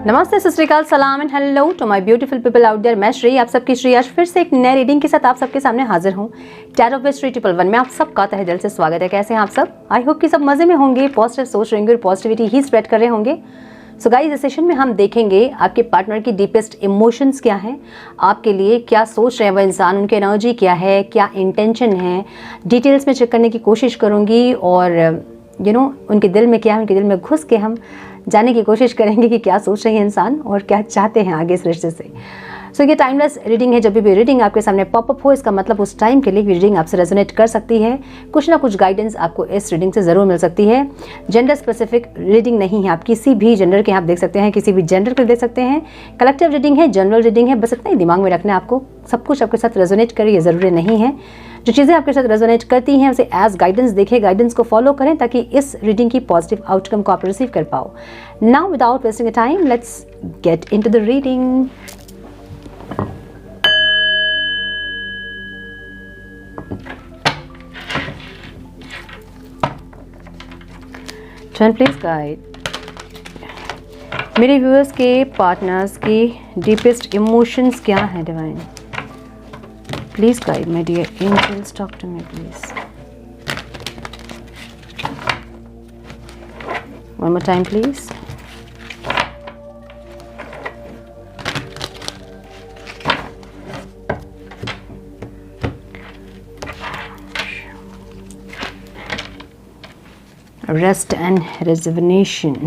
नमस्ते, सत श्री अकाल, सलाम and hello to my beautiful people out there. मैं श्री, आप सबकी श्री आज फिर से एक नए रीडिंग के साथ आप सबके सामने हाजिर हूँ। टैरो ऑफ हिस्ट्री 111 में आप सबका तहे दिल से स्वागत है। कैसे हैं आप सब? आई होप कि सब मजे में होंगे, पॉजिटिव सोच रहे होंगे और पॉजिटिविटी ही स्प्रेड कर रहे होंगे। सो गाइस, इस सेशन में हम देखेंगे आपके पार्टनर की डीपेस्ट इमोशंस क्या हैं, आपके लिए क्या सोच रहे हैं वो इंसान, उनकी एनर्जी क्या है, क्या इंटेंशन है, डिटेल्स में चेक करने की कोशिश करूँगी और उनके दिल में क्या है, उनके दिल में घुस के हम जानने की कोशिश करेंगे कि क्या सोच रहे हैं इंसान और क्या चाहते हैं आगे इस रिश्ते से। सो ये टाइमलेस रीडिंग है। जब भी रीडिंग आपके सामने पॉपअप हो, इसका मतलब उस टाइम के लिए रीडिंग आपसे रेजोनेट कर सकती है। कुछ ना कुछ गाइडेंस आपको इस रीडिंग से ज़रूर मिल सकती है। जेंडर स्पेसिफिक रीडिंग नहीं है, आप किसी भी जेंडर के आप देख सकते हैं, किसी भी जेंडर को देख सकते हैं। कलेक्टिव रीडिंग है, जनरल रीडिंग है। बस इतना ही दिमाग में रखना है आपको, सब कुछ आपके साथ रेजोनेट करे ये ज़रूरी नहीं है। जो चीज़ें आपके साथ रेजोनेट करती हैं उसे एज गाइडेंस देखें, गाइडेंस को फॉलो करें ताकि इस रीडिंग की पॉजिटिव आउटकम को आप रिसीव कर पाओ। Now without wasting a time, let's get into the reading. Turn please guide. मेरे व्यूअर्स के पार्टनर्स की डीपेस्ट इमोशंस क्या है divine? Please guide my dear angels, talk to me please. One more time please. Rest and rejuvenation,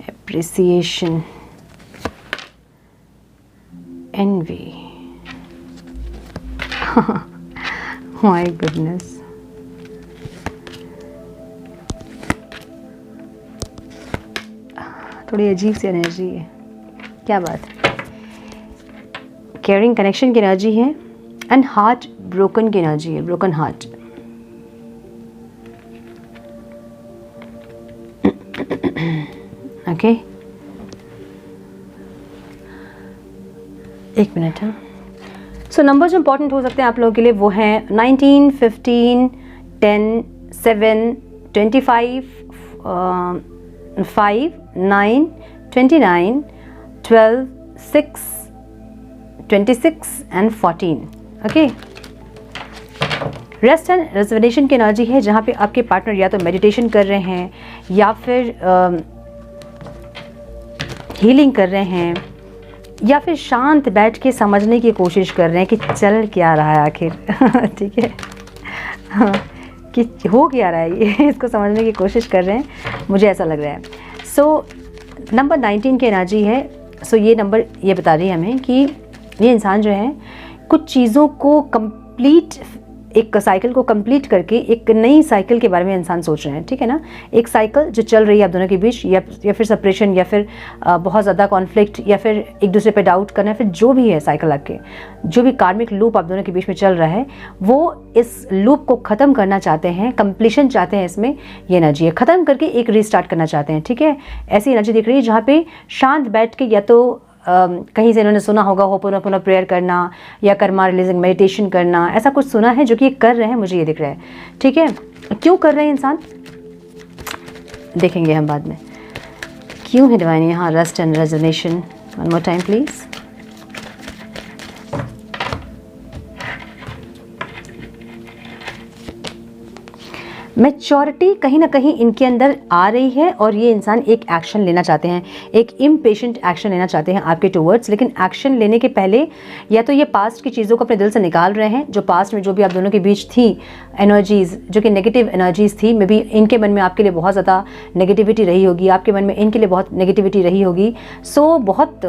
appreciation, envy. My goodness. थोड़ी अजीब सी energy है, क्या बात है। केयरिंग कनेक्शन की एनर्जी है एंड हार्ट ब्रोकन की एनर्जी है, ब्रोकन हार्ट। ओके, एक मिनट है। सो नंबर जो इंपॉर्टेंट हो सकते हैं आप लोगों के लिए वो हैं 19, 15, 10, 7, 25, 5, 9, 29, 12, 6, 26 and 14। Okay, rest and reservation की एनर्जी है जहाँ पे आपके पार्टनर या तो मेडिटेशन कर रहे हैं या फिर हीलिंग कर रहे हैं या फिर शांत बैठ के समझने की कोशिश कर रहे हैं कि चल क्या रहा है आखिर। ठीक है, हाँ, कि हो क्या रहा है ये इसको समझने की कोशिश कर रहे हैं, मुझे ऐसा लग रहा है। सो नंबर 19 की एनर्जी है। सो ये नंबर ये बता रही है हमें कि ये इंसान जो है कुछ चीज़ों को कंप्लीट, एक साइकिल को कंप्लीट करके एक नई साइकिल के बारे में इंसान सोच रहे हैं। ठीक है ना, एक साइकिल जो चल रही है आप दोनों के बीच, या फिर सेपरेशन, या फिर बहुत ज़्यादा कॉन्फ्लिक्ट, या फिर एक दूसरे पे डाउट करना, फिर जो भी है साइकिल आपके, जो भी कार्मिक लूप आप दोनों के बीच में चल रहा है, वो इस लूप को ख़त्म करना चाहते हैं, कंप्लीशन चाहते हैं। इसमें ये एनर्जी है, ख़त्म करके एक रीस्टार्ट करना चाहते हैं। ठीक है, ऐसी एनर्जी दिख रही है जहाँ पे शांत बैठ के, या तो कहीं से इन्होंने सुना होगा होपोनोपोनो प्रेयर करना या कर्मा रिलीजिंग मेडिटेशन करना, ऐसा कुछ सुना है जो कि ये कर रहे हैं, मुझे ये दिख रहा है। ठीक है, क्यों कर रहे हैं इंसान देखेंगे हम बाद में, क्यों है डिवाइन यहाँ। Rest and resonation, one more time please. Maturity कहीं ना कहीं इनके अंदर आ रही है और ये इंसान एक एक्शन लेना चाहते हैं, एक इम्पेशेंट एक्शन लेना चाहते हैं आपके टूवर्ड्स। लेकिन एक्शन लेने के पहले या तो ये पास्ट की चीज़ों को अपने दिल से निकाल रहे हैं, जो पास्ट में जो भी आप दोनों के बीच थी एनर्जीज़, जो कि नेगेटिव एनर्जीज़ थी। मे बी इनके मन में आपके लिए बहुत ज़्यादा नेगेटिविटी रही होगी, आपके मन में इनके लिए बहुत नेगेटिविटी रही होगी। सो बहुत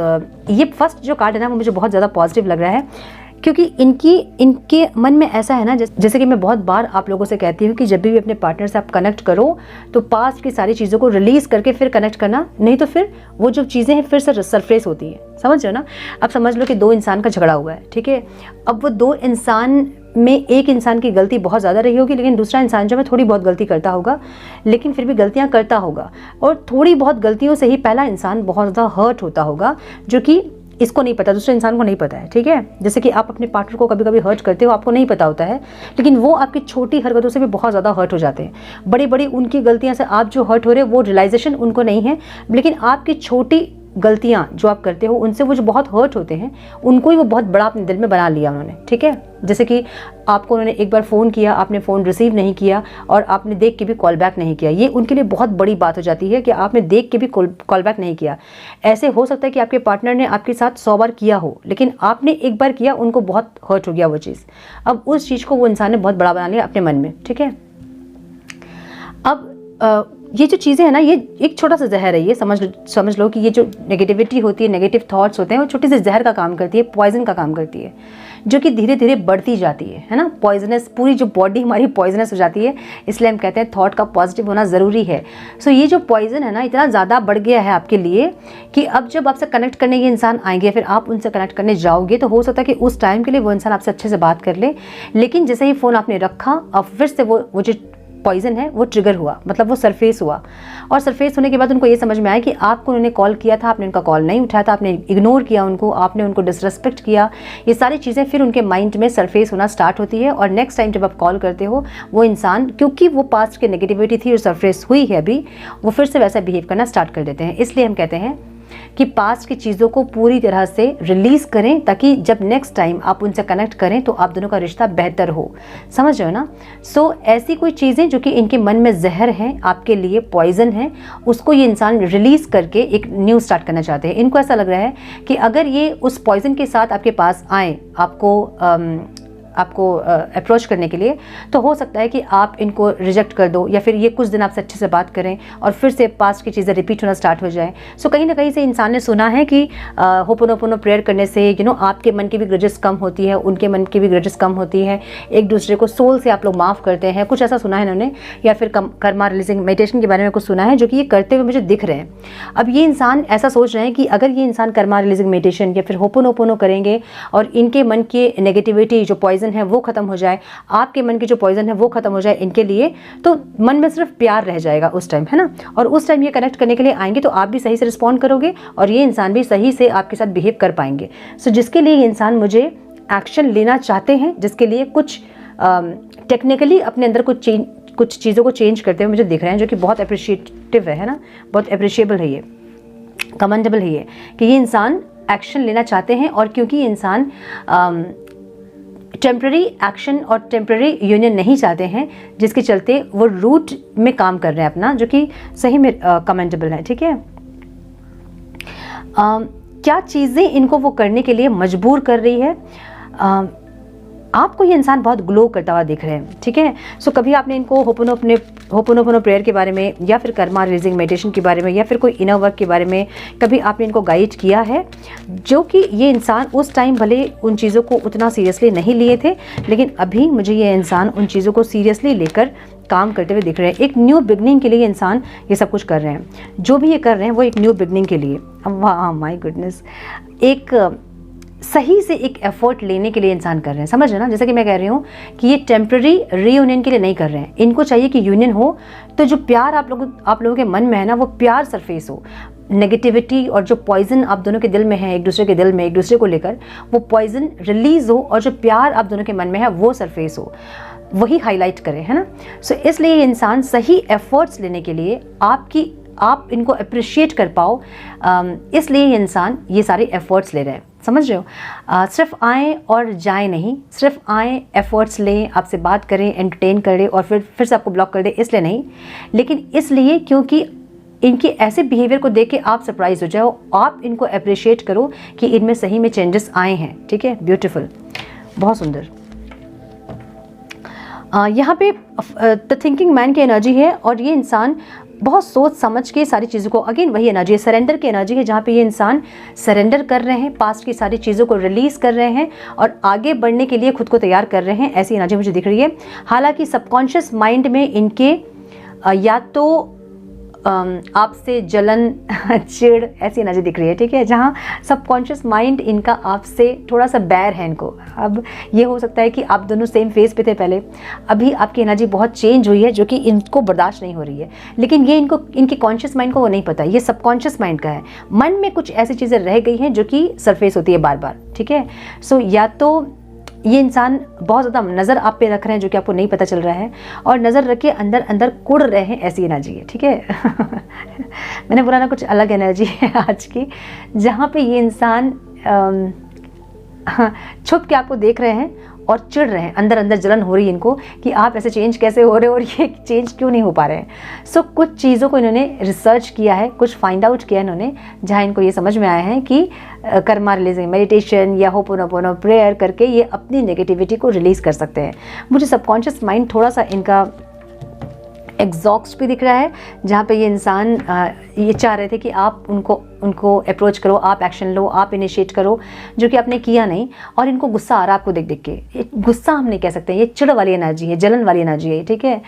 ये फर्स्ट जो कार्ड है ना वो मुझे बहुत ज़्यादा पॉजिटिव लग रहा है, क्योंकि इनके मन में ऐसा है ना, जैसे कि मैं बहुत बार आप लोगों से कहती हूँ कि जब भी अपने पार्टनर से आप कनेक्ट करो तो पास्ट की सारी चीज़ों को रिलीज़ करके फिर कनेक्ट करना, नहीं तो फिर वो जो चीज़ें हैं फिर से सरफेस होती हैं। समझ रहे हो ना? अब समझ लो कि दो इंसान का झगड़ा हुआ है, ठीक है। अब वो दो इंसान में एक इंसान की गलती बहुत ज़्यादा रही होगी, लेकिन दूसरा इंसान जो है थोड़ी बहुत गलती करता होगा, लेकिन फिर भी गलतियाँ करता होगा, और थोड़ी बहुत गलतियों से ही पहला इंसान बहुत ज़्यादा हर्ट होता होगा, जो कि इसको नहीं पता, दूसरे इंसान को नहीं पता है। ठीक है, जैसे कि आप अपने पार्टनर को कभी कभी हर्ट करते हो, आपको नहीं पता होता है, लेकिन वो आपकी छोटी हरकतों से भी बहुत ज़्यादा हर्ट हो जाते हैं। बड़ी बड़ी उनकी गलतियां से आप जो हर्ट हो रहे हो वो रियलाइजेशन उनको नहीं है, लेकिन आपकी छोटी गलतियाँ जो आप करते हो उनसे वो जो बहुत हर्ट होते हैं उनको ही वो बहुत बड़ा अपने दिल में बना लिया उन्होंने, ठीक है। जैसे कि आपको उन्होंने एक बार फ़ोन किया, आपने फ़ोन रिसीव नहीं किया और आपने देख के भी कॉल बैक नहीं किया, ये उनके लिए बहुत बड़ी बात हो जाती है कि आपने देख के भी कॉल बैक नहीं किया। ऐसे हो सकता है कि आपके पार्टनर ने आपके साथ 100 बार किया हो, लेकिन आपने एक बार किया, उनको बहुत हर्ट हो गया वो चीज़। अब उस चीज़ को वो इंसान ने बहुत बड़ा बना लिया अपने मन में, ठीक है। अब ये जो चीज़ें हैं ना, ये एक छोटा सा जहर है, ये समझ लो कि ये जो नेगेटिविटी होती है, नेगेटिव थॉट्स होते हैं, वो छोटे से जहर का काम करती है, पॉइजन का काम करती है, जो कि धीरे धीरे बढ़ती जाती है ना। पॉइजनस, पूरी जो बॉडी हमारी पॉइजनस हो जाती है, इसलिए हम कहते हैं थॉट का पॉजिटिव होना ज़रूरी है। सो ये जो पॉइजन है ना, इतना ज़्यादा बढ़ गया है आपके लिए कि अब जब आपसे कनेक्ट करने ये इंसान आएंगे, फिर आप उनसे कनेक्ट करने जाओगे, तो हो सकता है कि उस टाइम के लिए वो इंसान आपसे अच्छे से बात कर ले, लेकिन जैसे ही फ़ोन आपने रखा, अब फिर से वो जो पॉइजन है वो ट्रिगर हुआ, मतलब वो सरफेस हुआ। और सरफेस होने के बाद उनको ये समझ में आया कि आपको उन्होंने कॉल किया था, आपने उनका कॉल नहीं उठाया था, आपने इग्नोर किया उनको, आपने उनको डिसरेस्पेक्ट किया। ये सारी चीज़ें फिर उनके माइंड में सरफेस होना स्टार्ट होती है, और नेक्स्ट टाइम जब आप कॉल करते हो, वो इंसान, क्योंकि वो पास्ट की नेगेटिविटी थी और सरफेस हुई है अभी, वो फिर से वैसा बिहेव करना स्टार्ट कर देते हैं। इसलिए हम कहते हैं कि पास्ट की चीज़ों को पूरी तरह से रिलीज़ करें, ताकि जब नेक्स्ट टाइम आप उनसे कनेक्ट करें तो आप दोनों का रिश्ता बेहतर हो। समझ रहे हो ना। सो ऐसी कोई चीज़ें जो कि इनके मन में जहर हैं, आपके लिए पॉइजन है, उसको ये इंसान रिलीज़ करके एक न्यू स्टार्ट करना चाहते हैं। इनको ऐसा लग रहा है कि अगर ये उस पॉइजन के साथ आपके पास आए, आपको अप्रोच करने के लिए, तो हो सकता है कि आप इनको रिजेक्ट कर दो, या फिर ये कुछ दिन आपसे अच्छे से बात करें और फिर से पास्ट की चीज़ें रिपीट होना स्टार्ट हो जाए। सो कहीं ना कहीं से इंसान ने सुना है कि होपोनोपोनो प्रेयर करने से आपके मन की भी ग्रजेस कम होती है, उनके मन की भी ग्रजेस कम होती है, एक दूसरे को सोल से आप लोग माफ़ करते हैं, कुछ ऐसा सुना है इन्होंने। या फिर कर्मा रिलीजिंग मेडिटेशन के बारे में कुछ सुना है, जो कि ये करते हुए मुझे दिख रहे हैं। अब ये इंसान ऐसा सोच रहे हैं कि अगर ये इंसान कर्मा रिलीजिंग मेडिटेशन या फिर होपोनोपोनो करेंगे और इनके मन की नेगेटिविटी जो पॉइजन है वो खत्म हो जाए, आपके मन की जो पॉइजन है वो खत्म हो जाए इनके लिए, तो मन में सिर्फ प्यार रह जाएगा उस टाइम, है ना। और उस टाइम ये कनेक्ट करने के लिए आएंगे तो आप भी सही से रिस्पॉन्ड करोगे और ये इंसान भी सही से आपके साथ बिहेव कर पाएंगे। सो जिसके लिए ये इंसान मुझे एक्शन लेना चाहते हैं, जिसके लिए कुछ टेक्निकली अपने अंदर कुछ चीज़ों को चेंज करते हुए मुझे दिख रहे हैं, जो कि बहुत अप्रिशिएटिव है ना, बहुत अप्रिशिएबल है, ये कमेंडेबल है, ये कि ये इंसान एक्शन लेना चाहते हैं। और क्योंकि ये इंसान टेम्प्रेरी एक्शन और टेम्प्रेरी यूनियन नहीं चाहते हैं, जिसके चलते वो रूट में काम कर रहे हैं अपना, जो कि सही में कमेंडेबल है, ठीक है। क्या चीज़ें इनको वो करने के लिए मजबूर कर रही है? आपको ये इंसान बहुत ग्लो करता हुआ दिख रहे हैं, ठीक है। सो कभी आपने इनको होपोनोपोनो प्रेयर के बारे में, या फिर कर्मा रिलीजिंग मेडिटेशन के बारे में, या फिर कोई इनर वर्क के बारे में कभी आपने इनको गाइड किया है, जो कि ये इंसान उस टाइम भले उन चीज़ों को उतना सीरियसली नहीं लिए थे, लेकिन अभी मुझे ये इंसान उन चीज़ों को सीरियसली लेकर काम करते हुए दिख रहे हैं। एक न्यू बिगनिंग के लिए इंसान ये सब कुछ कर रहे हैं, जो भी ये कर रहे हैं वो एक न्यू बिगनिंग के लिए। वाह माय गुडनेस, एक सही से एक एफर्ट लेने के लिए इंसान कर रहे हैं, समझ रहे ना। जैसे कि मैं कह रही हूँ कि ये टेम्प्रेरी रीयूनियन के लिए नहीं कर रहे हैं, इनको चाहिए कि यूनियन हो, तो जो प्यार आप लोगों के मन में है ना, वो प्यार सरफेस हो। नेगेटिविटी और जो पॉइजन आप दोनों के दिल में है, एक दूसरे के दिल में एक दूसरे को लेकर, वो पॉइजन रिलीज हो, और जो प्यार आप दोनों के मन में है वो सरफेस हो, वही हाईलाइट करें, है ना। सो इसलिए ये इंसान सही एफर्ट्स लेने के लिए आप इनको अप्रिशिएट कर पाओ, इसलिए ये इंसान ये सारे एफर्ट्स ले रहे हैं, समझ रहे हो। सिर्फ आएँ और जाएँ नहीं, सिर्फ आएँ, एफर्ट्स लें, आपसे बात करें, एंटरटेन करें और फिर से आपको ब्लॉक कर दें, इसलिए नहीं, लेकिन इसलिए क्योंकि इनके ऐसे बिहेवियर को देख के आप सरप्राइज हो जाओ, आप इनको अप्रिशिएट करो कि इनमें सही में चेंजेस आए हैं, ठीक है। ब्यूटीफुल, बहुत सुंदर। यहाँ पे द थिंकिंग मैन की एनर्जी है, और ये इंसान बहुत सोच समझ के सारी चीज़ों को, अगेन वही एनर्जी है, सरेंडर की एनर्जी है, जहाँ पे ये इंसान सरेंडर कर रहे हैं, पास्ट की सारी चीज़ों को रिलीज़ कर रहे हैं और आगे बढ़ने के लिए खुद को तैयार कर रहे हैं, ऐसी एनर्जी मुझे दिख रही है। हालांकि सबकॉन्शियस माइंड में इनके या तो आपसे जलन, चिढ़, ऐसी एनर्जी दिख रही है, ठीक है, जहाँ सबकॉन्शियस माइंड इनका आपसे थोड़ा सा बैर है इनको। अब ये हो सकता है कि आप दोनों सेम फेज पे थे पहले, अभी आपकी एनर्जी बहुत चेंज हुई है, जो कि इनको बर्दाश्त नहीं हो रही है, लेकिन ये इनके कॉन्शियस माइंड को वो नहीं पता, ये सबकॉन्शियस माइंड का है। मन में कुछ ऐसी चीज़ें रह गई हैं जो कि सरफेस होती है बार बार, ठीक है। सो या तो ये इंसान बहुत ज़्यादा नज़र आप पे रख रहे हैं जो कि आपको नहीं पता चल रहा है, और नज़र रख के अंदर अंदर कुड़ रहे हैं, ऐसी एनर्जी है, ठीक है। मैंने बोला ना कुछ अलग एनर्जी है आज की, जहाँ पे ये इंसान छुप के आपको देख रहे हैं और चिढ़ रहे हैं, अंदर अंदर जलन हो रही है इनको कि आप ऐसे चेंज कैसे हो रहे हो और ये चेंज क्यों नहीं हो पा रहे हैं। सो कुछ चीज़ों को इन्होंने रिसर्च किया है, कुछ फाइंड आउट किया इन्होंने, जहाँ इनको ये समझ में आया है कि कर्मा रिलीजिंग मेडिटेशन या होपोनोपोनो प्रेयर करके ये अपनी नेगेटिविटी को रिलीज़ कर सकते हैं। मुझे सबकॉन्शियस माइंड थोड़ा सा इनका एग्जॉस्ट भी दिख रहा है, जहाँ पे ये इंसान ये चाह रहे थे कि आप उनको अप्रोच करो, आप एक्शन लो, आप इनिशिएट करो, जो कि आपने किया नहीं, और इनको गुस्सा आ रहा है आपको देख देख के। ये गुस्सा हम नहीं कह सकते, ये चिढ़ वाली एनर्जी है, जलन वाली एनर्जी है, ठीक है।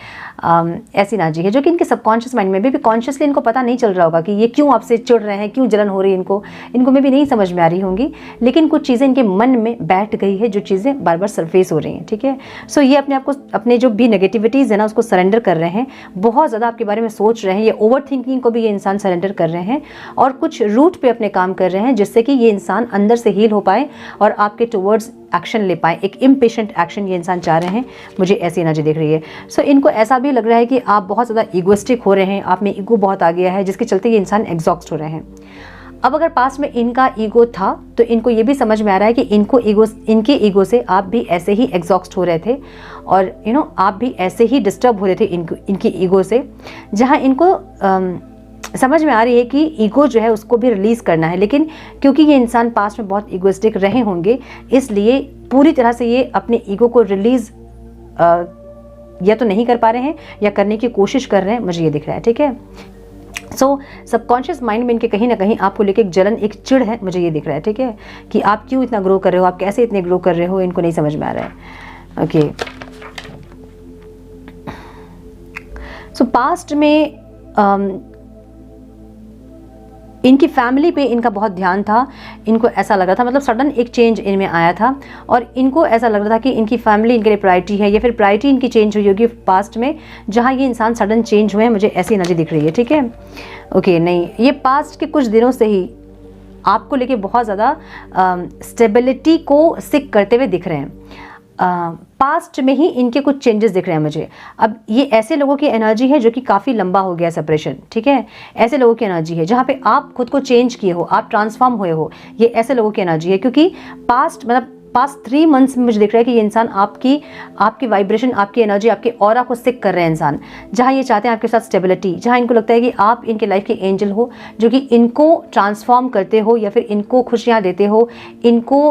ऐसी एनर्जी है जो कि इनके सबकॉन्शियस माइंड में भी कॉन्शियसली इनको पता नहीं चल रहा होगा कि ये क्यों आपसे चिढ़ रहे हैं, क्यों जलन हो रही है इनको में भी नहीं समझ में आ रही होंगी, लेकिन कुछ चीज़ें इनके मन में बैठ गई है, जो चीज़ें बार बार सरफेस हो रही हैं, ठीक है। सो ये अपने आप को, अपने जो भी नेगेटिविटीज़ है ना, उसको सरेंडर कर रहे हैं, बहुत ज़्यादा आपके बारे में सोच रहे हैं, ये ओवर थिंकिंग को भी ये इंसान सरेंडर कर रहे हैं, और कुछ रूट पे अपने काम कर रहे हैं, जिससे कि ये इंसान अंदर से हील हो पाए और आपके टुवर्ड्स एक्शन ले पाए। एक इम्पेशेंट एक्शन ये इंसान चाह रहे हैं, मुझे ऐसी एनर्जी दिख रही है। सो इनको ऐसा भी लग रहा है कि आप बहुत ज़्यादा ईगोइस्टिक हो रहे हैं, आप में ईगो बहुत आ गया है, जिसके चलते ये इंसान एग्जॉस्ट हो रहे हैं। अब अगर पास में इनका ईगो था, तो इनको ये भी समझ में आ रहा है कि इनके ईगो से आप भी ऐसे ही एग्जॉस्ट हो रहे थे, और आप भी ऐसे ही डिस्टर्ब हो रहे थे इनकी ईगो से, जहाँ इनको समझ में आ रही है कि ईगो जो है उसको भी रिलीज़ करना है। लेकिन क्योंकि ये इंसान पास्ट में बहुत ईगोइस्टिक रहे होंगे, इसलिए पूरी तरह से ये अपने ईगो को रिलीज़ या तो नहीं कर पा रहे हैं या करने की कोशिश कर रहे हैं, मुझे ये दिख रहा है, ठीक है। सो सबकॉन्शियस माइंड में इनके कहीं ना कहीं आपको लेके एक जलन, एक चिढ़ है, मुझे ये दिख रहा है, ठीक है, कि आप क्यों इतना ग्रो कर रहे हो, आप कैसे इतने ग्रो कर रहे हो, इनको नहीं समझ में आ रहा है। ओके, सो पास्ट में इनकी फैमिली पे इनका बहुत ध्यान था, इनको ऐसा लग रहा था, मतलब सडन एक चेंज इनमें आया था, और इनको ऐसा लग रहा था कि इनकी फैमिली इनके लिए प्रायोरिटी है, या फिर प्रायोरिटी इनकी चेंज हुई होगी पास्ट में, जहाँ ये इंसान सडन चेंज हुए हैं, मुझे ऐसी एनर्जी दिख रही है, ठीक है। ओके, नहीं, ये पास्ट के कुछ दिनों से ही आपको लेके बहुत ज़्यादा स्टेबिलिटी को सीक करते हुए दिख रहे हैं। पास्ट में ही इनके कुछ चेंजेस दिख रहे हैं मुझे। अब ये ऐसे लोगों की एनर्जी है जो कि काफ़ी लंबा हो गया सेपरेशन, ठीक है। ऐसे लोगों की एनर्जी है जहाँ पे आप खुद को चेंज किए हो, आप ट्रांसफॉर्म हुए हो, ये ऐसे लोगों की एनर्जी है। क्योंकि पास्ट 3 मंथ्स में मुझे दिख रहा है कि ये इंसान आपकी वाइब्रेशन, आपकी एनर्जी, आपके ऑरा को सिक कर रहे हैं इंसान, जहाँ ये चाहते हैं आपके साथ स्टेबिलिटी, जहाँ इनको लगता है कि आप इनके लाइफ के एंजल हो, जो कि इनको ट्रांसफॉर्म करते हो, या फिर इनको खुशियाँ देते हो, इनको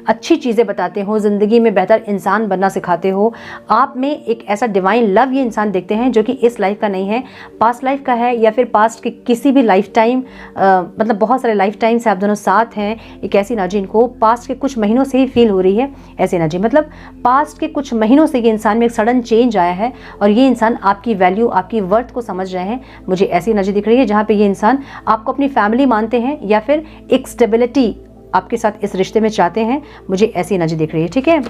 अच्छी चीज़ें बताते हो, ज़िंदगी में बेहतर इंसान बनना सिखाते हो। आप में एक ऐसा डिवाइन लव ये इंसान देखते हैं जो कि इस लाइफ का नहीं है, पास्ट लाइफ का है, या फिर पास्ट के किसी भी लाइफ टाइम, मतलब बहुत सारे लाइफ टाइम से आप दोनों साथ हैं। एक ऐसी एनर्जी इनको पास्ट के कुछ महीनों से ही फील हो रही है, ऐसी एनर्जी, मतलब पास्ट के कुछ महीनों से ये इंसान में एक सडन चेंज आया है, और ये इंसान आपकी वैल्यू, आपकी वर्थ को समझ रहे हैं, मुझे ऐसी एनर्जी दिख रही है, जहाँ पे ये इंसान आपको अपनी फैमिली मानते हैं, या फिर एक स्टेबिलिटी आपके साथ इस रिश्ते में चाहते हैं, मुझे ऐसी एनर्जी दिख रही है, ठीक है।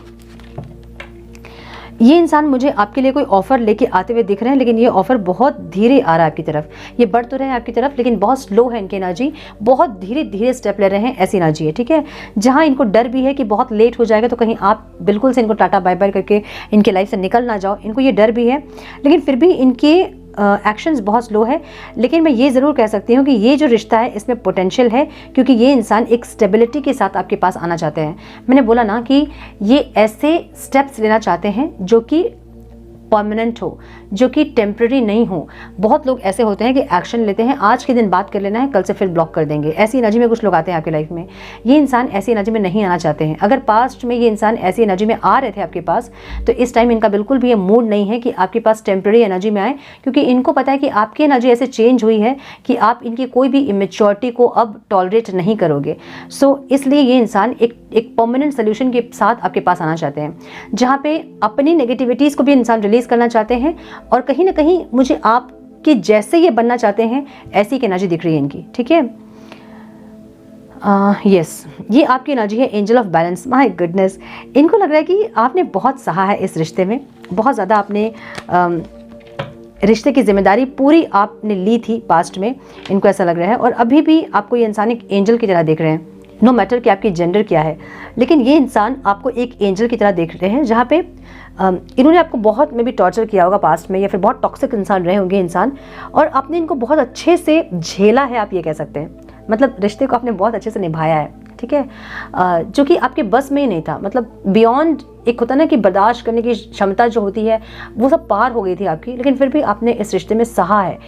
ये इंसान मुझे आपके लिए कोई ऑफर लेके आते हुए दिख रहे हैं, लेकिन ये ऑफर बहुत धीरे आ रहा है आपकी तरफ। ये बढ़ तो रहे हैं आपकी तरफ, लेकिन बहुत स्लो है इनकी एनर्जी, बहुत धीरे धीरे स्टेप ले रहे हैं, ऐसी एनर्जी है, ठीक है। जहाँ इनको डर भी है कि बहुत लेट हो जाएगा, तो कहीं आप बिल्कुल से इनको टाटा बाय बाय करके इनके लाइफ से निकल ना जाओ, इनको ये डर भी है। लेकिन फिर भी इनके एक्शंस बहुत स्लो है। लेकिन मैं ये ज़रूर कह सकती हूँ कि ये जो रिश्ता है इसमें पोटेंशियल है, क्योंकि ये इंसान एक स्टेबिलिटी के साथ आपके पास आना चाहते हैं। मैंने बोला ना कि ये ऐसे स्टेप्स लेना चाहते हैं जो कि परमानेंट हो, जो कि टेम्प्रेरी नहीं हो। बहुत लोग ऐसे होते हैं कि एक्शन लेते हैं, आज के दिन बात कर लेना है, कल से फिर ब्लॉक कर देंगे, ऐसी एनर्जी में कुछ लोग आते हैं आपकी लाइफ में। ये इंसान ऐसी एनर्जी में नहीं आना चाहते हैं। अगर पास्ट में ये इंसान ऐसी एनर्जी में आ रहे थे आपके पास, तो इस टाइम इनका बिल्कुल भी ये मूड नहीं है कि आपके पास टेम्प्रेरी एनर्जी में आए, क्योंकि इनको पता है कि आपकी एनर्जी ऐसे चेंज हुई है कि आप इनकी कोई भी इमेच्योरिटी को अब टॉलरेट नहीं करोगे। सो इसलिए ये इंसान एक परमानेंट सोल्यूशन के साथ आपके पास आना चाहते हैं, जहाँ पे अपनी नेगेटिविटीज़ को भी इंसान रिलीज करना चाहते हैं, और कहीं ना कहीं मुझे आपके जैसे ये बनना चाहते हैं, ऐसी की एनर्जी दिख रही है इनकी, ठीक है। यस, ये आपकी एनर्जी है angel of balance. My goodness, इनको लग रहा है कि आपने बहुत सहा है इस रिश्ते में, बहुत ज़्यादा आपने रिश्ते की जिम्मेदारी पूरी आपने ली थी पास्ट में, इनको ऐसा लग रहा है। और अभी भी आपको ये इंसान एक एंजल की तरह देख रहे हैं, नो मैटर कि आपकी जेंडर क्या है। लेकिन ये इंसान आपको एक एंजल की तरह देख रहे हैं, जहाँ पे इन्होंने आपको बहुत में भी टॉर्चर किया होगा पास्ट में, या फिर बहुत टॉक्सिक इंसान रहे होंगे इंसान, और आपने इनको बहुत अच्छे से झेला है, आप ये कह सकते हैं। मतलब रिश्ते को आपने बहुत अच्छे से निभाया है, ठीक है, जो कि आपके बस में ही नहीं था। मतलब बियॉन्ड एक होता है ना कि बर्दाश्त करने की क्षमता जो होती है, वो सब पार हो गई थी आपकी, लेकिन फिर भी आपने इस रिश्ते में सहा है,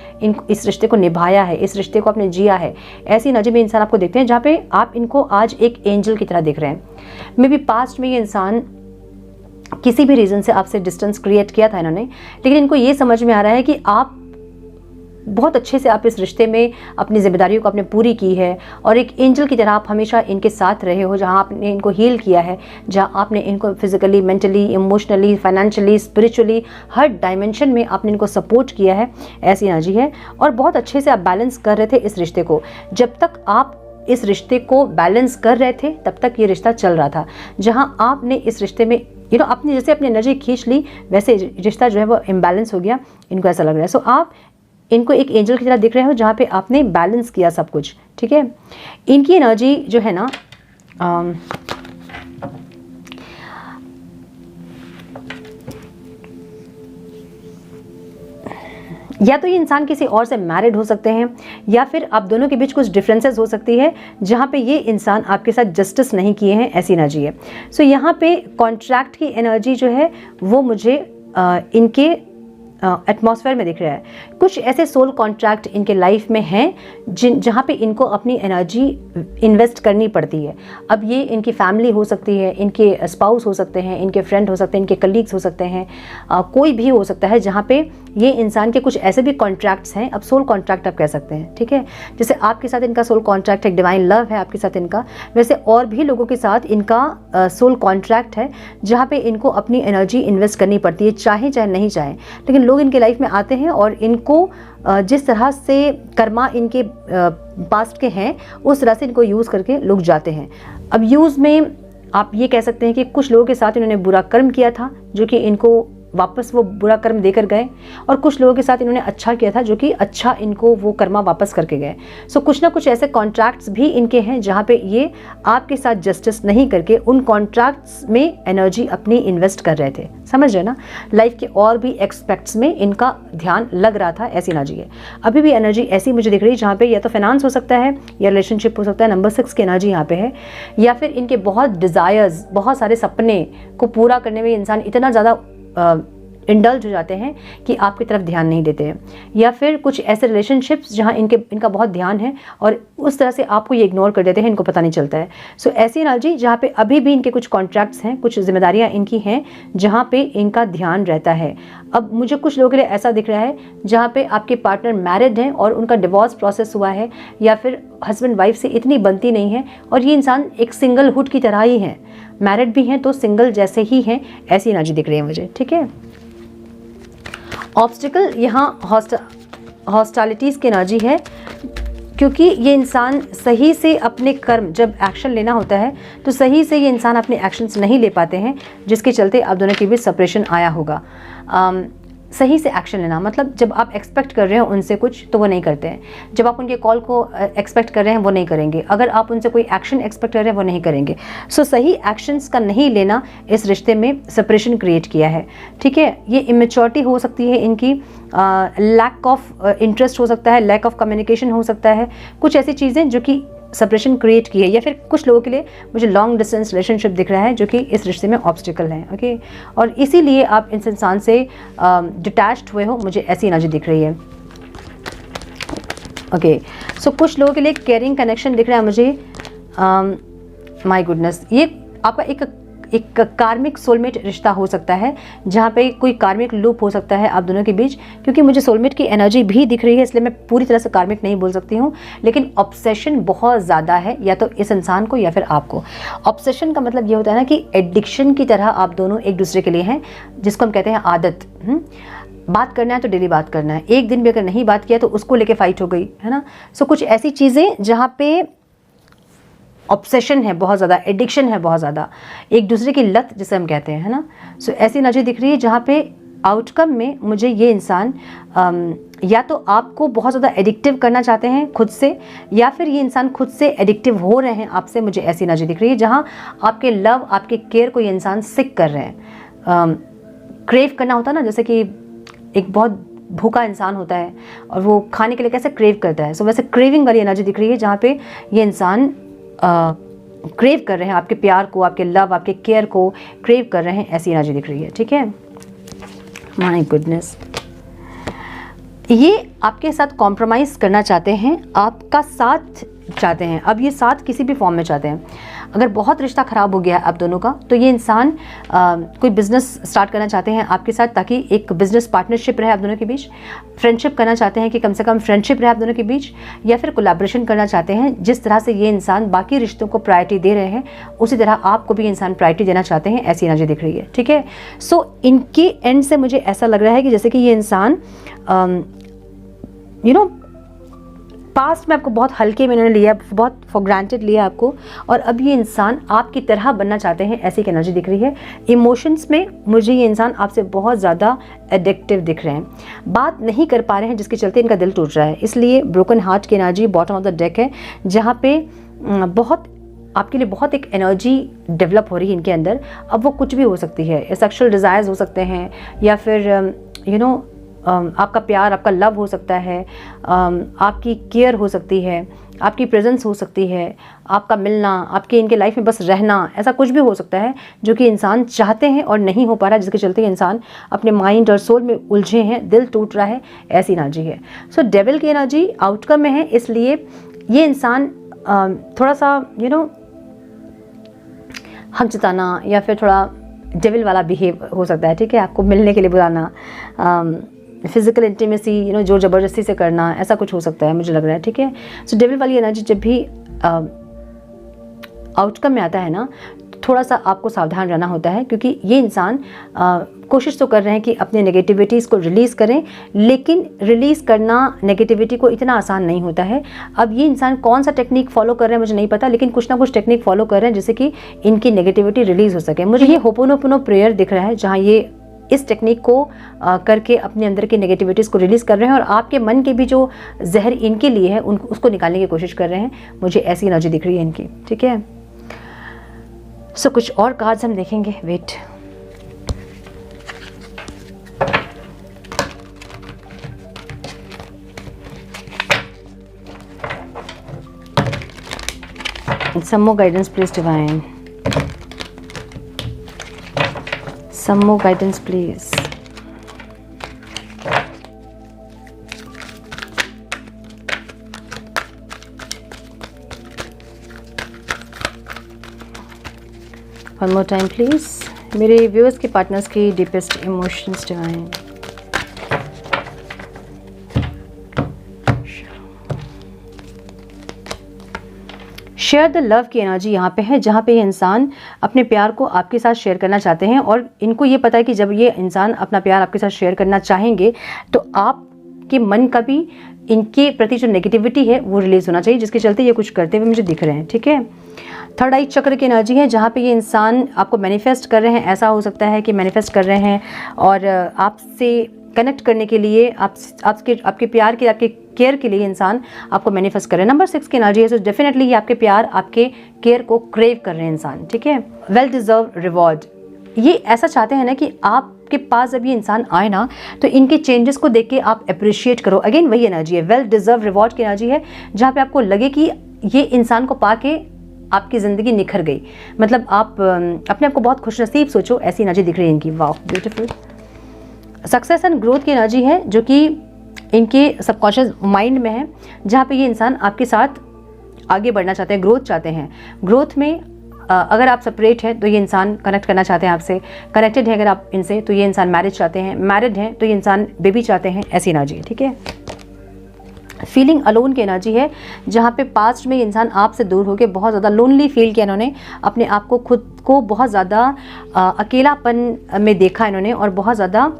इस रिश्ते को निभाया है, इस रिश्ते को आपने जिया है। ऐसी नज़र में इंसान आपको देखते हैं, जहाँ पे आप इनको आज एक एंजल की तरह देख रहे हैं। मे बी पास्ट में ये इंसान किसी भी रीज़न से आपसे डिस्टेंस क्रिएट किया था इन्होंने, लेकिन इनको ये समझ में आ रहा है कि आप बहुत अच्छे से आप इस रिश्ते में अपनी जिम्मेदारियों को आपने पूरी की है, और एक एंजल की तरह आप हमेशा इनके साथ रहे हो, जहां आपने इनको हील किया है, जहां आपने इनको physically, mentally, emotionally, financially, spiritually, हर डायमेंशन में आपने इनको सपोर्ट किया है। ऐसी एनर्जी है, और बहुत अच्छे से आप बैलेंस कर रहे थे इस रिश्ते को। जब तक आप इस रिश्ते को बैलेंस कर रहे थे, तब तक ये रिश्ता चल रहा था। जहां आपने इस रिश्ते में आपने जैसे अपनी एनर्जी खींच ली, वैसे रिश्ता जो है वो इम्बैलेंस हो गया, इनको ऐसा लग रहा है। सो आप इनको एक एंजल की तरह दिख रहे हो, जहाँ पे आपने बैलेंस किया सब कुछ, ठीक है। इनकी एनर्जी जो है ना, या तो ये इंसान किसी और से मैरिड हो सकते हैं, या फिर आप दोनों के बीच कुछ डिफरेंसेस हो सकती है, जहाँ पे ये इंसान आपके साथ जस्टिस नहीं किए हैं, ऐसी एनर्जी है। सो यहाँ पे कॉन्ट्रैक्ट की एनर्जी जो है वो मुझे इनके एटमॉस्फेयर में दिख रहा है। कुछ ऐसे सोल कॉन्ट्रैक्ट इनके लाइफ में हैं जहाँ पे इनको अपनी एनर्जी इन्वेस्ट करनी पड़ती है। अब ये इनकी फैमिली हो सकती है, इनके स्पाउस हो सकते हैं, इनके फ्रेंड हो सकते हैं, इनके कलीग्स हो सकते हैं, कोई भी हो सकता है, जहाँ पे ये इंसान के कुछ ऐसे भी कॉन्ट्रैक्ट्स हैं। अब सोल कॉन्ट्रैक्ट आप कह सकते हैं, ठीक है। जैसे आपके साथ इनका सोल कॉन्ट्रैक्ट है, डिवाइन लव है आपके साथ इनका, वैसे और भी लोगों के साथ इनका सोल कॉन्ट्रैक्ट है, जहाँ पे इनको अपनी एनर्जी इन्वेस्ट करनी पड़ती है, चाहे चाहे नहीं चाहे। लेकिन लोग इनके लाइफ में आते हैं और इनको जिस तरह से कर्मा इनके पास्ट के हैं, उस तरह से इनको यूज़ करके लोग जाते हैं। अब यूज़ में आप ये कह सकते हैं कि कुछ लोगों के साथ इन्होंने बुरा कर्म किया था, जो कि इनको वापस वो बुरा कर्म देकर गए, और कुछ लोगों के साथ इन्होंने अच्छा किया था, जो कि अच्छा इनको वो कर्मा वापस करके गए। सो कुछ ना कुछ ऐसे कॉन्ट्रैक्ट्स भी इनके हैं, जहाँ पे ये आपके साथ जस्टिस नहीं करके उन कॉन्ट्रैक्ट्स में एनर्जी अपनी इन्वेस्ट कर रहे थे। समझ रहे ना, लाइफ के और भी एक्सपेक्ट्स में इनका ध्यान लग रहा था, ऐसी एनर्जी है। अभी भी एनर्जी ऐसी मुझे दिख रही है, जहाँ पे या तो फाइनेंस हो सकता है, या रिलेशनशिप हो सकता है। नंबर 6 की एनर्जी यहाँ पे है, या फिर इनके बहुत डिज़ायर्स, बहुत सारे सपने को पूरा करने में इंसान इतना ज़्यादा इंडल्ज हो जाते हैं कि आपकी तरफ ध्यान नहीं देते हैं, या फिर कुछ ऐसे रिलेशनशिप्स जहां इनका बहुत ध्यान है और उस तरह से आपको ये इग्नोर कर देते हैं, इनको पता नहीं चलता है। सो ऐसी एनर्जी जहां पे अभी भी इनके कुछ कॉन्ट्रैक्ट्स हैं, कुछ जिम्मेदारियां इनकी हैं, जहां पे इनका ध्यान रहता है। अब मुझे कुछ लोगों के लिए ऐसा दिख रहा है जहाँ पे आपके पार्टनर मैरिड हैं और उनका डिवोर्स प्रोसेस हुआ है, या फिर हस्बैंड वाइफ से इतनी बनती नहीं है, और ये इंसान एक सिंगलहुड की तरह ही है। मैरिड भी हैं तो सिंगल जैसे ही हैं, ऐसी एनर्जी दिख रही है मुझे, ठीक है। ऑब्स्टिकल यहाँ हॉस्टालिटीज़ की एनर्जी है, क्योंकि ये इंसान सही से अपने कर्म, जब एक्शन लेना होता है तो सही से ये इंसान अपने एक्शंस नहीं ले पाते हैं, जिसके चलते आप दोनों के बीच सेपरेशन आया होगा। सही से एक्शन लेना मतलब जब आप एक्सपेक्ट कर रहे हो उनसे कुछ, तो वो नहीं करते हैं। जब आप उनके कॉल को एक्सपेक्ट कर रहे हैं, वो नहीं करेंगे। अगर आप उनसे कोई एक्शन एक्सपेक्ट कर रहे हैं, वो नहीं करेंगे। सो सही एक्शंस का नहीं लेना इस रिश्ते में सेपरेशन क्रिएट किया है, ठीक है। ये इमेच्योरिटी हो सकती है इनकी, लैक ऑफ इंटरेस्ट हो सकता है, लैक ऑफ कम्युनिकेशन हो सकता है, कुछ ऐसी चीज़ें जो कि सेपरेशन क्रिएट की है। या फिर कुछ लोगों के लिए मुझे लॉन्ग डिस्टेंस रिलेशनशिप दिख रहा है, जो कि इस रिश्ते में ऑब्स्टिकल है, ओके। और इसीलिए आप इस इंसान से डिटैच्ड हुए हो, मुझे ऐसी एनर्जी दिख रही है, ओके। सो कुछ लोगों के लिए केयरिंग कनेक्शन दिख रहा है मुझे। माय गुडनेस, ये आपका एक कार्मिक सोलमेट रिश्ता हो सकता है, जहाँ पे कोई कार्मिक लूप हो सकता है आप दोनों के बीच, क्योंकि मुझे सोलमेट की एनर्जी भी दिख रही है, इसलिए मैं पूरी तरह से कार्मिक नहीं बोल सकती हूँ, लेकिन ऑब्सेशन बहुत ज़्यादा है, या तो इस इंसान को या फिर आपको। ऑब्सेशन का मतलब ये होता है ना कि एडिक्शन की तरह आप दोनों एक दूसरे के लिए हैं, जिसको हम कहते हैं आदत। बात करना है तो डेली बात करना है, एक दिन भी अगर नहीं बात किया तो उसको लेके फाइट हो गई, है ना। सो कुछ ऐसी चीज़ें जहाँ पे ऑब्सेशन है बहुत ज़्यादा, एडिक्शन है बहुत ज़्यादा, एक दूसरे की लत जिसे हम कहते हैं, है ना। सो ऐसी एनर्जी दिख रही है जहाँ पे आउटकम में मुझे ये इंसान या तो आपको बहुत ज़्यादा एडिक्टिव करना चाहते हैं खुद से, या फिर ये इंसान खुद से एडिक्टिव हो रहे हैं आपसे। मुझे ऐसी एनर्जी दिख रही है जहाँ आपके लव, आपके केयर को ये इंसान सिक कर रहे हैं। क्रेव करना होता है ना, जैसे कि एक बहुत भूखा इंसान होता है और वो खाने के लिए कैसे क्रेव करता है, सो वैसे क्रेविंग वाली एनर्जी दिख रही है जहाँ पे ये इंसान क्रेव कर रहे हैं आपके प्यार को, आपके लव, आपके केयर को क्रेव कर रहे हैं। ऐसी एनर्जी दिख रही है। ठीक है, माय गुडनेस, ये आपके साथ कॉम्प्रोमाइज़ करना चाहते हैं, आपका साथ चाहते हैं। अब ये साथ किसी भी फॉर्म में चाहते हैं। अगर बहुत रिश्ता ख़राब हो गया है आप दोनों का, तो ये इंसान कोई बिज़नेस स्टार्ट करना चाहते हैं आपके साथ, ताकि एक बिज़नेस पार्टनरशिप रहे आप दोनों के बीच। फ्रेंडशिप करना चाहते हैं कि कम से कम फ्रेंडशिप रहे आप दोनों के बीच, या फिर कोलैबोरेशन करना चाहते हैं। जिस तरह से ये इंसान बाकी रिश्तों को प्रायोरिटी दे रहे हैं, उसी तरह आपको भी इंसान प्रायोरिटी देना चाहते हैं। ऐसी एनर्जी दिख रही है। ठीक है, सो इनके एंड से मुझे ऐसा लग रहा है कि जैसे कि ये इंसान पास्ट में आपको बहुत हल्के में इन्होंने लिया, बहुत फॉर ग्रांटेड लिया आपको, और अब ये इंसान आपकी तरह बनना चाहते हैं। ऐसी एनर्जी दिख रही है। इमोशंस में मुझे ये इंसान आपसे बहुत ज़्यादा एडिक्टिव दिख रहे हैं, बात नहीं कर पा रहे हैं, जिसके चलते इनका दिल टूट रहा है। इसलिए ब्रोकन हार्ट की energy bottom of the deck है, जहाँ पे बहुत आपके लिए बहुत एक एनर्जी डेवलप हो रही है इनके अंदर। अब वो कुछ भी हो सकती है, सेक्सुअल डिज़ायर्स हो सकते हैं, या फिर आपका प्यार, आपका लव हो सकता है, आपकी केयर हो सकती है, आपकी प्रेजेंस हो सकती है, आपका मिलना, आपके इनके लाइफ में बस रहना, ऐसा कुछ भी हो सकता है जो कि इंसान चाहते हैं और नहीं हो पा रहा है, जिसके चलते इंसान अपने माइंड और सोल में उलझे हैं, दिल टूट रहा है। ऐसी एनर्जी है। सो डेविल की एनर्जी आउटकम में है, इसलिए ये इंसान थोड़ा सा हक जताना या फिर थोड़ा डेविल वाला बिहेव हो सकता है। ठीक है, आपको मिलने के लिए बुलाना, फिजिकल इंटीमेसी जोर ज़बरदस्ती से करना, ऐसा कुछ हो सकता है, मुझे लग रहा है। ठीक है, सो डेविल वाली एनर्जी जब भी आउटकम में आता है ना, थोड़ा सा आपको सावधान रहना होता है, क्योंकि ये इंसान कोशिश तो कर रहे हैं कि अपने नेगेटिविटीज़ को रिलीज़ करें, लेकिन रिलीज़ करना नेगेटिविटी को इतना आसान नहीं होता है। अब ये इंसान कौन सा टेक्निक फॉलो कर रहे हैं मुझे नहीं पता, लेकिन कुछ ना कुछ टेक्निक फॉलो कर रहे हैं जिससे कि इनकी नेगेटिविटी रिलीज़ हो सके। मुझे ये होपोनोपोनो प्रेयर दिख रहा है, जहाँ ये इस टेक्निक को करके अपने अंदर की नेगेटिविटीज़ को रिलीज़ कर रहे हैं, और आपके मन के भी जो जहर इनके लिए है उसको निकालने की कोशिश कर रहे हैं। मुझे ऐसी एनर्जी दिख रही है इनकी। ठीक है, सो कुछ और कार्ड्स हम देखेंगे। Wait, some more guidance please divine, some more guidance please. One more time please. मेरे व्यूअर्स के पार्टनर्स की deepest emotions divine. Share the love की एनर्जी यहाँ पे है, जहाँ पे ये इंसान अपने प्यार को आपके साथ शेयर करना चाहते हैं, और इनको ये पता है कि जब ये इंसान अपना प्यार आपके साथ शेयर करना चाहेंगे तो आपके मन का भी इनके प्रति जो नेगेटिविटी है वो रिलीज होना चाहिए, जिसके चलते ये कुछ करते हुए मुझे दिख रहे हैं। ठीक है, थर्ड आई चक्र की एनर्जी है, जहाँ पे ये इंसान आपको मैनिफेस्ट कर रहे हैं। ऐसा हो सकता है कि मैनिफेस्ट कर रहे हैं और आपसे कनेक्ट करने के लिए, आपके प्यार के, आपके केयर के लिए इंसान आपको मैनिफेस्ट कर रहे हैं। नंबर 6 की एनर्जी है, सो डेफिनेटली ये आपके प्यार, आपके केयर को क्रेव कर रहे हैं इंसान। ठीक है, वेल डिजर्व रिवॉर्ड, ये ऐसा चाहते हैं ना कि आपके पास जब ये इंसान आए ना, तो इनके चेंजेस को देख के आप अप्रिशिएट करो। अगेन वही एनर्जी है, वेल डिजर्व रिवॉर्ड की एनर्जी है, जहाँ पे आपको लगे कि ये इंसान को पाके आपकी ज़िंदगी निखर गई, मतलब आप अपने आप को बहुत खुशनसीब सोचो। ऐसी एनर्जी दिख रही है इनकी। वाह, ब्यूटीफुल। सक्सेस एंड ग्रोथ की एनर्जी है, जो कि इनके सबकॉन्शियस माइंड में है, जहाँ पे ये इंसान आपके साथ आगे बढ़ना चाहते हैं, ग्रोथ चाहते हैं। ग्रोथ में अगर आप सेपरेट हैं तो ये इंसान कनेक्ट करना चाहते हैं आपसे, कनेक्टेड है अगर आप इनसे तो ये इंसान मैरिज चाहते हैं, मैरिड हैं तो ये इंसान बेबी चाहते हैं। ऐसी एनर्जी है। ठीक है, फीलिंग अलोन की एनर्जी है, जहाँ पे पास्ट में ये इंसान आपसे दूर होकर बहुत ज़्यादा लोनली फील किया इन्होंने, अपने आप को, खुद को बहुत ज़्यादा अकेलापन में देखा इन्होंने, और बहुत ज़्यादा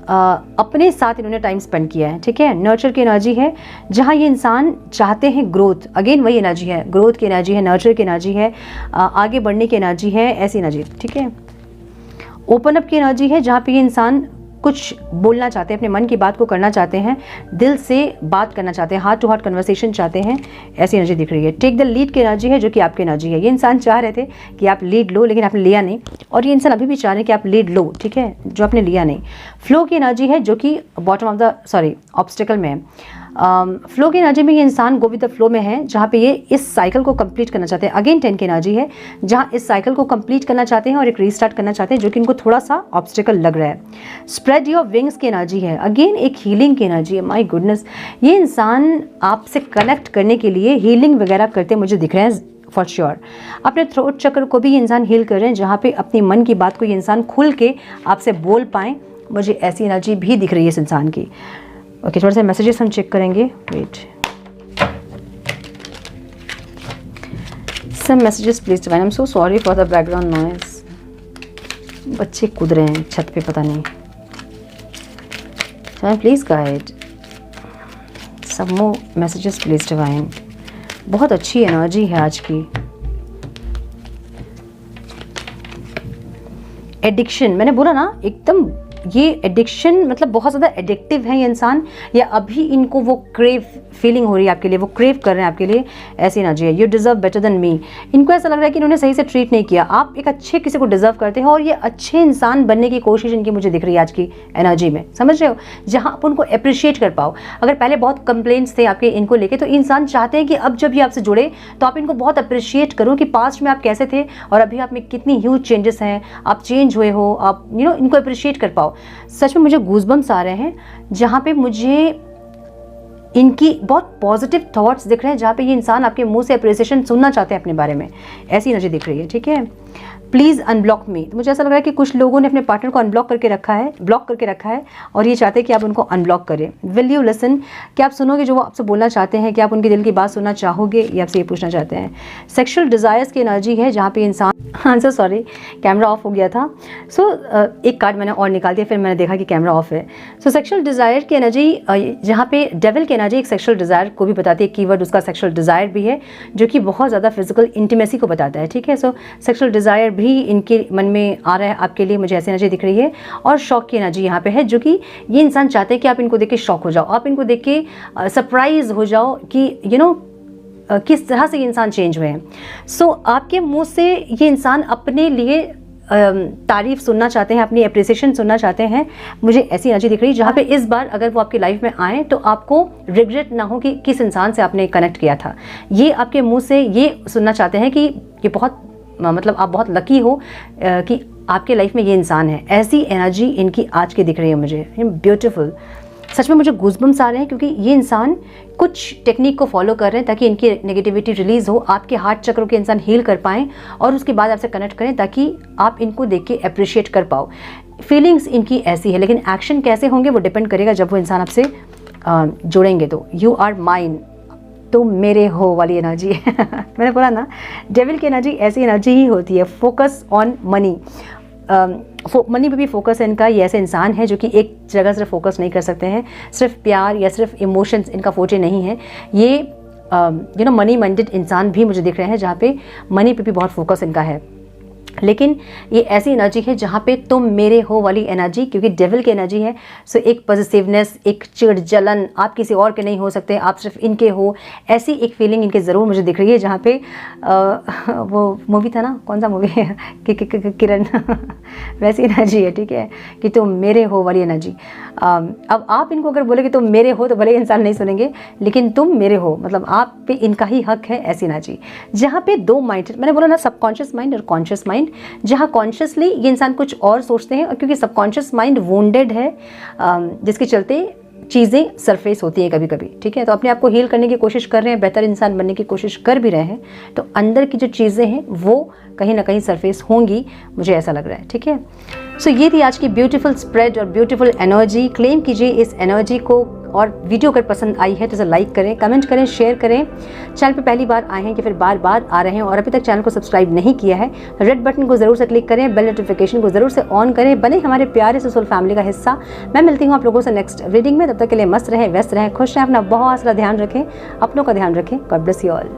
अपने साथ इन्होंने टाइम स्पेंड किया है। ठीक है, नर्चर की एनर्जी है, जहाँ ये इंसान चाहते हैं ग्रोथ। अगेन वही एनर्जी है, ग्रोथ की एनर्जी है, नर्चर की एनर्जी है, आगे बढ़ने की एनर्जी है। ऐसी एनर्जी। ठीक है, ओपन अप की एनर्जी है, जहाँ पे ये इंसान कुछ बोलना चाहते हैं, अपने मन की बात को करना चाहते हैं, दिल से बात करना चाहते हैं, हार्ट टू हार्ट कन्वर्सेशन चाहते हैं, ऐसी एनर्जी दिख रही है। टेक द लीड की एनर्जी है जो कि आपकी एनर्जी है। ये इंसान चाह रहे थे कि आप लीड लो, लेकिन आपने लिया नहीं, और ये इंसान अभी भी चाह रहे हैं कि आप लीड लो, ठीक है, जो आपने लिया नहीं। फ्लो की एनर्जी है जो कि बॉटम ऑफ द ऑब्स्टिकल में है। फ्लो की एनर्जी में ये इंसान गो विद द फ्लो में है, जहाँ पे ये इस साइकिल को कंप्लीट करना चाहते हैं। अगेन 10 की एनर्जी है, जहाँ इस साइकिल को कंप्लीट करना चाहते हैं और एक रीस्टार्ट करना चाहते हैं, जो कि इनको थोड़ा सा ऑब्स्टिकल लग रहा है। स्प्रेड योर विंग्स की एनर्जी है, अगेन एक हीलिंग की एनर्जी है। माय गुडनेस, ये इंसान आपसे कनेक्ट करने के लिए हीलिंग वगैरह करते मुझे दिख रहे हैं फॉर श्योर। अपने थ्रोट चक्र को भी ये इंसान हील कर रहे हैं, जहाँ पे अपनी मन की बात को ये इंसान खुल के आपसे बोल पाएँ। मुझे ऐसी एनर्जी भी दिख रही है इस इंसान की। ओके, थोड़ा सा मैसेजेस हम चेक करेंगे। Wait, some messages please divine. I am so sorry for the background noise. बच्चे कूद रहे हैं छत पे, पता नहीं। Please guide some more messages please divine. बहुत अच्छी एनर्जी है आज की। एडिक्शन, मैंने बोला ना, एकदम ये एडिक्शन मतलब बहुत ज़्यादा एडिक्टिव है ये इंसान, या अभी इनको वो क्रेव फीलिंग हो रही है आपके लिए, वो क्रेव कर रहे हैं आपके लिए, ऐसी एनर्जी है। You deserve better than me. इनको ऐसा लग रहा है कि इन्होंने सही से ट्रीट नहीं किया। आप एक अच्छे किसी को डिज़र्व करते हो, और ये अच्छे इंसान बनने की कोशिश इनकी मुझे दिख रही है आज की एनर्जी में, समझ रहे हो, जहाँ आप उनको अप्रिशिएट कर पाओ। अगर पहले बहुत कंप्लेंट्स थे आपके इनको लेके, तो इंसान चाहते हैं कि अब जब ये आपसे जुड़े तो आप इनको बहुत अप्रिशिएट करो कि पास्ट में आप कैसे थे और अभी आप में कितनी ह्यूज चेंजेस हैं, आप चेंज हुए हो, आप इनको अप्रिशिएट कर पाओ। सच में मुझे गूज़बम्स आ रहे हैं, जहाँ पे मुझे इनकी बहुत पॉजिटिव थॉट्स दिख रहे हैं, जहाँ पे ये इंसान आपके मुंह से अप्रिसिएशन सुनना चाहते हैं अपने बारे में, ऐसी एनर्जी दिख रही है, ठीक है। प्लीज़ अनब्लॉक मी। तो मुझे ऐसा लग रहा है कि कुछ लोगों ने अपने पार्टनर को अनब्लॉक करके रखा है, ब्लॉक करके रखा है, और ये चाहते हैं कि आप उनको अनब्लॉक करें। विल यू लिसन, क्या आप सुनोगे जो वो आपसे बोलना चाहते हैं? क्या आप उनके दिल की बात सुनना चाहोगे, ये आपसे ये पूछना चाहते हैं। सेक्शुअल डिज़ायर्स की एनर्जी है, जहाँ पे इंसान, हाँ सर सॉरी कैमरा ऑफ हो गया था। एक कार्ड मैंने और निकाल दिया, फिर मैंने देखा कि कैमरा ऑफ है। सेक्शुअल डिज़ायर की एनर्जी, जहाँ पे डेविल की एनर्जी एक सेक्शुअल डिज़ायर को भी बताती है, कीवर्ड उसका सेक्शुअल डिज़ायर भी है, जो कि बहुत ज़्यादा फिजिकल इंटीमेसी को बताता है, ठीक है। सेक्शुअल डिज़ायर भी इनके मन में आ रहा है आपके लिए, मुझे ऐसी एनर्जी दिख रही है। और शॉक की एनर्जी यहाँ पे है, जो कि ये इंसान चाहते हैं कि आप इनको देख के शॉक हो जाओ, आप इनको देख के सरप्राइज हो जाओ कि किस तरह से ये इंसान चेंज हुए हैं। आपके मुंह से ये इंसान अपने लिए तारीफ सुनना चाहते हैं, अपनी अप्रिसिएशन सुनना चाहते हैं। मुझे ऐसी एनर्जी दिख रही है, जहाँ पे इस बार अगर वो आपकी लाइफ में आए तो आपको रिग्रेट ना हो कि किस इंसान से आपने कनेक्ट किया था। ये आपके मुंह से ये सुनना चाहते हैं कि ये बहुत मतलब आप बहुत लकी हो कि आपके लाइफ में ये इंसान है। ऐसी एनर्जी इनकी आज की दिख रही है मुझे, ब्यूटीफुल। सच में मुझे गूज़बम्स आ रहे हैं, क्योंकि ये इंसान कुछ टेक्निक को फॉलो कर रहे हैं ताकि इनकी नेगेटिविटी रिलीज़ हो, आपके हार्ट चक्रों के इंसान हील कर पाएँ, और उसके बाद आपसे कनेक्ट करें ताकि आप इनको देख के अप्रिशिएट कर पाओ। फीलिंग्स इनकी ऐसी है, लेकिन एक्शन कैसे होंगे वो डिपेंड करेगा जब वो इंसान आपसे जुड़ेंगे। तो यू आर माइन, तो मेरे हो वाली एनर्जी है। मैंने बोला ना, डेविल की एनर्जी ऐसी एनर्जी ही होती है। फोकस ऑन मनी, मनी पे भी फोकस है इनका। ये ऐसे इंसान है जो कि एक जगह सिर्फ फोकस नहीं कर सकते हैं, सिर्फ प्यार या सिर्फ इमोशंस इनका फोटे नहीं है। ये मनी माइंडेड इंसान भी मुझे दिख रहे हैं, जहाँ पे मनी पे भी बहुत फोकस इनका है। लेकिन ये ऐसी एनर्जी है जहाँ पे तुम मेरे हो वाली एनर्जी, क्योंकि डेविल की एनर्जी है। एक पॉजिटिवनेस, एक चिड़ जलन, आप किसी और के नहीं हो सकते, आप सिर्फ इनके हो, ऐसी एक फीलिंग इनके ज़रूर मुझे दिख रही है। जहाँ पे वो मूवी था ना, कौन सा मूवी है, किरण वैसी एनर्जी है, ठीक है, कि तुम मेरे हो वाली एनर्जी। अब आप इनको अगर बोले कि तुम मेरे हो, तो भले इंसान नहीं सुनेंगे, लेकिन तुम मेरे हो मतलब आप पे इनका ही हक है, ऐसी एनर्जी। जहाँ पे दो माइंड, मैंने बोला ना, सबकॉन्शियस माइंड और कॉन्शियस माइंड, जहाँ कॉन्शियसली ये इंसान कुछ और सोचते हैं, और क्योंकि सबकॉन्शियस माइंड वोंडेड है, जिसके चलते चीज़ें सरफेस होती हैं कभी कभी, ठीक है। तो अपने आप को हील करने की कोशिश कर रहे हैं, बेहतर इंसान बनने की कोशिश कर भी रहे हैं, तो अंदर की जो चीज़ें हैं वो कहीं ना कहीं सरफेस होंगी, मुझे ऐसा लग रहा है, ठीक है। ये थी आज की ब्यूटीफुल स्प्रेड और ब्यूटीफुल एनर्जी। क्लेम कीजिए इस एनर्जी को, और वीडियो अगर पसंद आई है तो इसे लाइक करें, कमेंट करें, शेयर करें। चैनल पे पहली बार आए हैं कि फिर बार बार आ रहे हैं और अभी तक चैनल को सब्सक्राइब नहीं किया है, रेड बटन को ज़रूर से क्लिक करें, बेल नोटिफिकेशन को ज़रूर से ऑन करें, बने हमारे प्यारे से सोल फैमिली का हिस्सा। मैं मिलती हूँ आप लोगों से नेक्स्ट रीडिंग में। तब तक के लिए मस्त रहें, व्यस्त रहें, खुश रहें, अपना बहुत सारा ध्यान रखें, अपनों का ध्यान रखें। God bless you all.